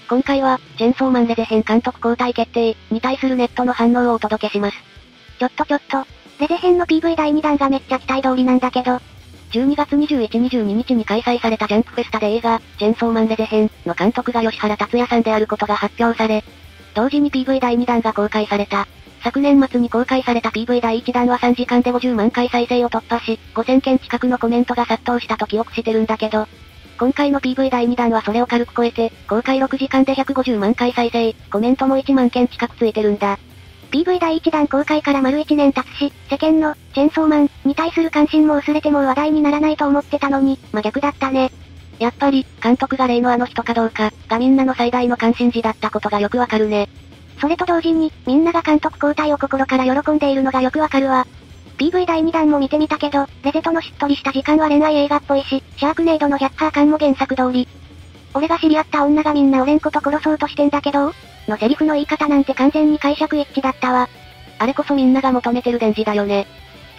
今回は、チェンソーマンレゼ編監督交代決定に対するネットの反応をお届けします。ちょっと、レゼ編の PV 第2弾がめっちゃ期待通りなんだけど、12月21、22日に開催されたジャンプフェスタで映画、チェンソーマンレゼ編の監督が吉原達也さんであることが発表され、同時に PV 第2弾が公開された。昨年末に公開された PV 第1弾は3時間で50万回再生を突破し、5000件近くのコメントが殺到したと記憶してるんだけど、今回の PV 第2弾はそれを軽く超えて、公開6時間で150万回再生、コメントも1万件近くついてるんだ。PV 第1弾公開から丸1年経つし、世間の、チェンソーマン、に対する関心も薄れてもう話題にならないと思ってたのに、逆だったね。やっぱり、監督が例のあの人かどうか、がみんなの最大の関心事だったことがよくわかるね。それと同時に、みんなが監督交代を心から喜んでいるのがよくわかるわ。PV 第2弾も見てみたけど、レゼとのしっとりした時間は恋愛映画っぽいし、シャークネードの100%感も原作通り。俺が知り合った女がみんな俺んこと殺そうとしてんだけどのセリフの言い方なんて完全に解釈一致だったわ。あれこそみんなが求めてる電磁だよね。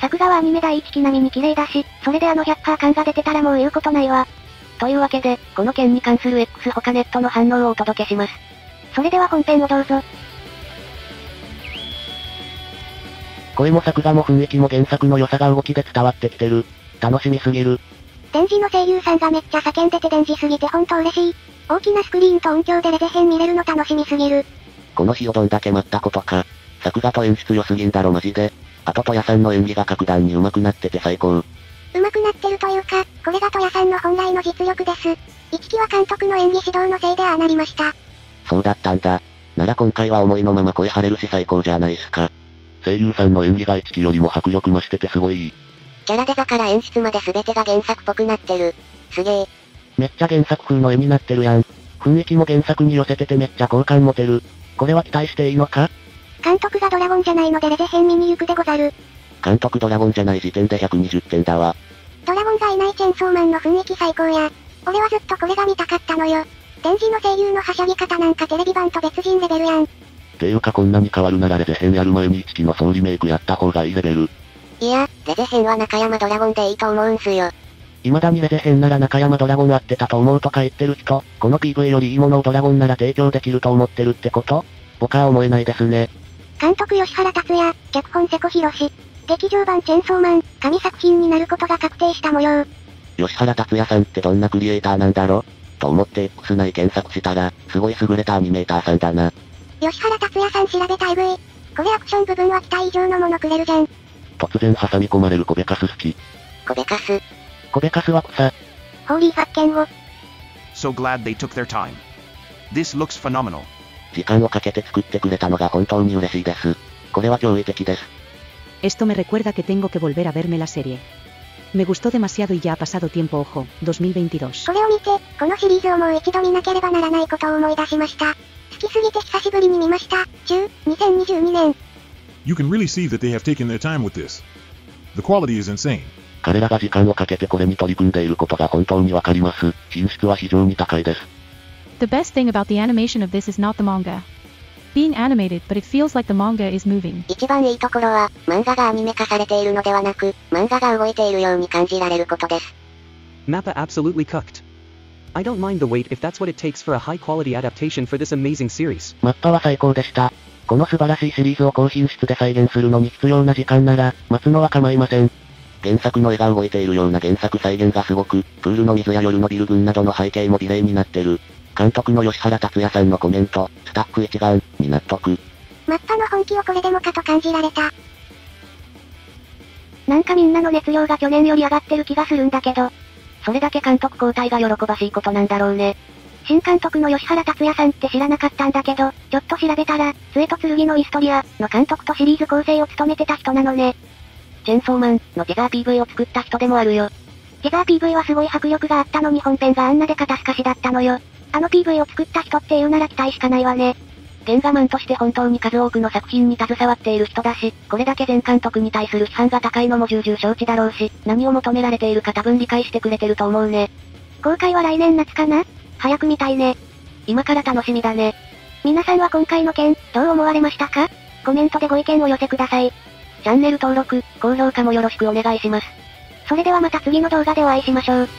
作画はアニメ第一期並みに綺麗だし、それであの100%感が出てたらもう言うことないわ。というわけで、この件に関する X 他ネットの反応をお届けします。それでは本編をどうぞ。声も作画も雰囲気も原作の良さが動きで伝わってきてる。楽しみすぎる。電磁の声優さんがめっちゃ叫んでて電磁すぎてほんと嬉しい。大きなスクリーンと音響でレゼ編見れるの楽しみすぎる。この日をどんだけ待ったことか。作画と演出良すぎんだろマジで。あとトヤさんの演技が格段に上手くなってて最高。上手くなってるというか、これがトヤさんの本来の実力です。一期は監督の演技指導のせいでああなりました。そうだったんだ。なら今回は思いのまま声張れるし最高じゃないっすか。声優さんの演技が一期よりも迫力増しててすごいいい。キャラデザから演出まで全てが原作っぽくなってる。すげえ。めっちゃ原作風の絵になってるやん。雰囲気も原作に寄せててめっちゃ好感持てる。これは期待していいのか？監督がドラゴンじゃないのでレゼ編見に行くでござる。監督ドラゴンじゃない時点で120点だわ。ドラゴンがいないチェンソーマンの雰囲気最高や。俺はずっとこれが見たかったのよ。電磁の声優のはしゃぎ方なんかテレビ版と別人レベルやん。ていうかこんなに変わるならレゼ編やる前に一期の総リメイクやった方がいいレベル。いや、レゼ編は中山ドラゴンでいいと思うんすよ。未だにレゼ編なら中山ドラゴン合ってたと思うとか言ってる人、この PV よりいいものをドラゴンなら提供できると思ってるってこと？僕は思えないですね。監督吉原達也、脚本瀬古博。劇場版チェンソーマン、神作品になることが確定した模様。吉原達也さんってどんなクリエイターなんだろと思って X 内検索したら、すごい優れたアニメーターさんだな。吉原達也さん調べた AV。これアクション部分は期待以上のものくれるじゃん。突然挟み込まれるコベカス好き。コベカス。コベカスは草。ホーリー発見を。So glad they took their time. This looks phenomenal. 時間をかけて作ってくれたのが本当に嬉しいです。これは驚異的です。Esto me recuerda que tengo que volver a verme la serie. Me gustó demasiado y ya ha pasado tiempo ojo, 2022. これを見て、このシリーズをもう一度見なければならないことを思い出しました。好きすぎて久しぶりに見ました。2022年。You can really see that they have taken their time with this. The quality is insane. 彼らが時間をかけてこれに取り組んでいることが本当にわかります。品質は非常に高いです。The best thing about the animation of this is not the manga. Being animated, but it feels like the manga is moving. 一番いいところは、漫画がアニメ化されているのではなく、漫画が動いているように感じられることです。Mappa absolutely cooked. I don't mind the wait if that's what it takes for a high quality adaptation for this amazing series. マッパは最高でした。この素晴らしいシリーズを高品質で再現するのに必要な時間なら、待つのは構いません。原作の絵が動いているような原作再現がすごく、プールの水や夜のビル群などの背景も美麗になってる。監督の吉原達也さんのコメント、スタッフ一丸、に納得。マッパの本気をこれでもかと感じられた。なんかみんなの熱量が去年より上がってる気がするんだけど。それだけ監督交代が喜ばしいことなんだろうね。新監督の吉原達也さんって知らなかったんだけど、ちょっと調べたら、杖と剣のイストリアの監督とシリーズ構成を務めてた人なのね。チェンソーマンのテザー PV を作った人でもあるよ。テザー PV はすごい迫力があったのに本編があんなで肩透かしだったのよ。あの PV を作った人っていうなら期待しかないわね。原画マンとして本当に数多くの作品に携わっている人だし、これだけ前監督に対する批判が高いのも重々承知だろうし、何を求められているか多分理解してくれてると思うね。公開は来年夏かな？早く見たいね。今から楽しみだね。皆さんは今回の件、どう思われましたか？コメントでご意見を寄せください。チャンネル登録、高評価もよろしくお願いします。それではまた次の動画でお会いしましょう。